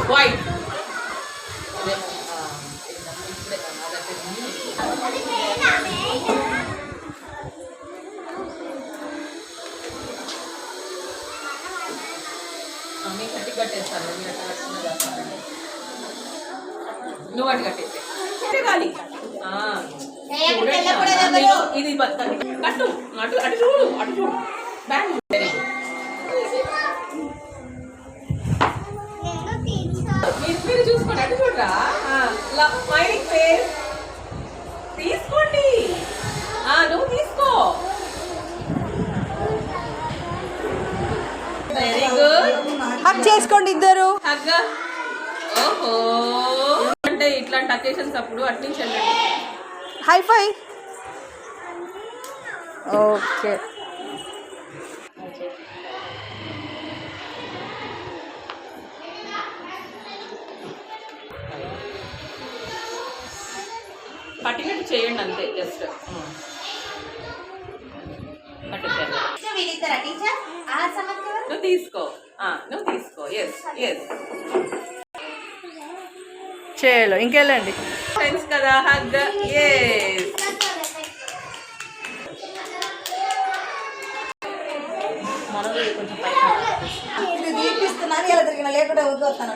white మీ కట్టి కట్టేస్తాను నువ్వు అటు కట్టేస్తే కాలి ఇది కట్టు అటు అటు చూడు అటు చూడు బ్యాగ్ మీరు చూసుకోండి అటు చూడరా స్మైలింగ్ ఫేస్ తీసుకోండి నువ్వు తీసుకో వెరీ గుడ్ హగ్ చేసుకోండి ఇద్దరు హగ్ ఓహో అంటే ఇట్లాంటి అకేషన్స్ అప్పుడు అట్నుంచి వెళ్ళండి హై ఫై ఓకే పట్టినట్టు చేయండి అంతే జస్ట్ నువ్వు తీసుకో నువ్వు తీసుకో ఎస్ ఎస్ చేయలో ఇంకెళ్ళండి ఫ్రెండ్స్ కదా హగ్ ఎస్ కొంచెం తీపిస్తున్నాను ఇలా తిరిగిన లేకుండా వద్దుతాను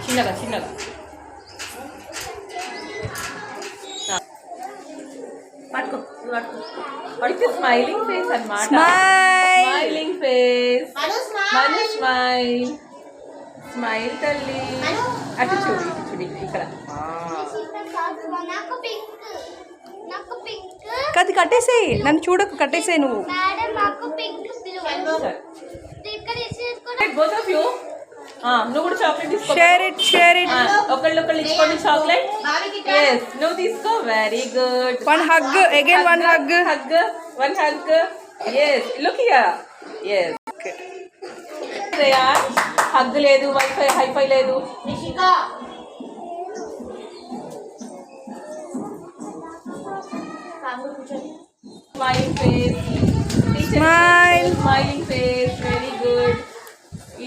చిన్నగా చిన్నగా పట్టుకో పట్టుకో స్మైలింగ్ ఫేస్ అన్నమాట స్మైలింగ్ ఫేస్ మను స్మైల్ స్మైల్ తల్లి అటు చూడు ఇటు చూడు ఇక్కడ కది కట్టేసేయి నన్ను చూడకు కట్టేసేయి నువ్వు బోత్ ఆఫ్ యూ నువ్వు కూడా చాక్లెట్ తీసుకో షేర్ ఇట్ ఒకళ్ళు ఇచ్చుకోండి చాక్లెట్ ఎస్ నువ్వు తీసుకో very good one hug again one hug one hug yes look here yes hug లేదు వైఫై హైఫై లేదు smiling face smiling face very good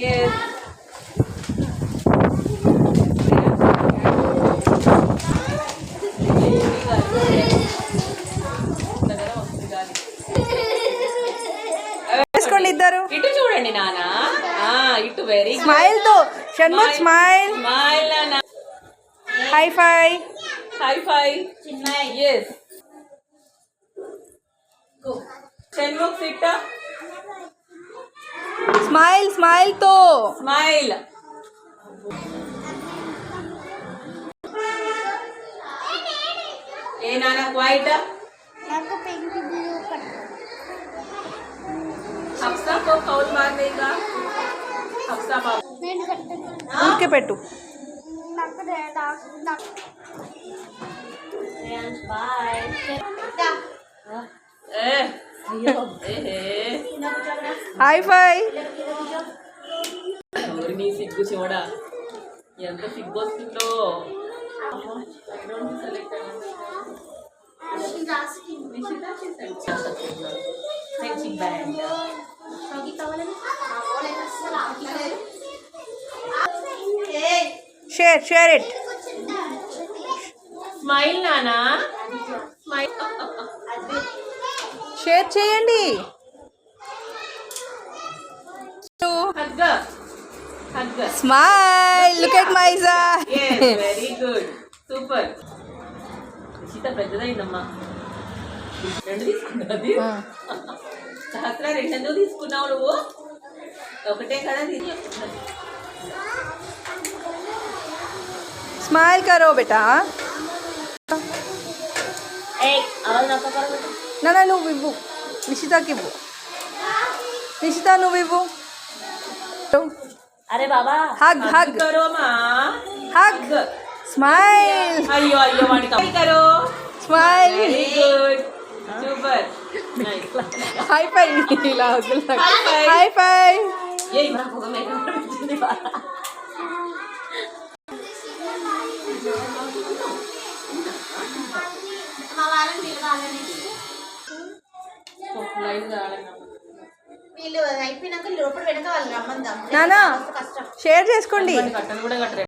yes ఇద్దరు ఇటు చూడండి నాన్న ఇటు వెరీ స్మైల్ తో షణ్ముఖ్ స్మైల్ స్మైల్ నాన్న hifi yes Shanmukh sit smile తో స్మైల్ ఏ నాన్న క్వైట్ హఫ్సా को कौन मार देगा हफ्सा बाबू ఊరికే పెట్టు హై ఫై నీ సిగ్గు చూడా ఎంత సిగ్గు వస్తుందో షేర్ ఇట్ స్మైల్ నానా స్మైల్ షేర్ చేయండి స్మైల్ లుక్ ఎట్ మైజా వెరీ గుడ్ సూపర్ సీత పెద్దదైందమ్మా రెండు తీసుకున్నది సహస్ర రెండెందుకు తీసుకున్నావు నువ్వు ఒకటే కదా తీసుకున్నది స్మైల్ కరో బేటా నాన్న నువ్వు ఇవ్వు నిషితాకి ఇవ్వు నిషిత నువ్వు ఇవ్వు అరే బాబా హగ్ కరో మా హగ్ స్మైల్ అయ్యో వాడికి హగ్ కరో smile very good super high five ఇలా హై ఫై ఏ మన పొగ మేకప్ వచ్చింది వీళ్ళు అయిపోయినాక లోపల వెనక వాళ్ళు రమ్మందాం నానా కష్టం షేర్ చేసుకోండి కట్టలు కూడా కట్టరు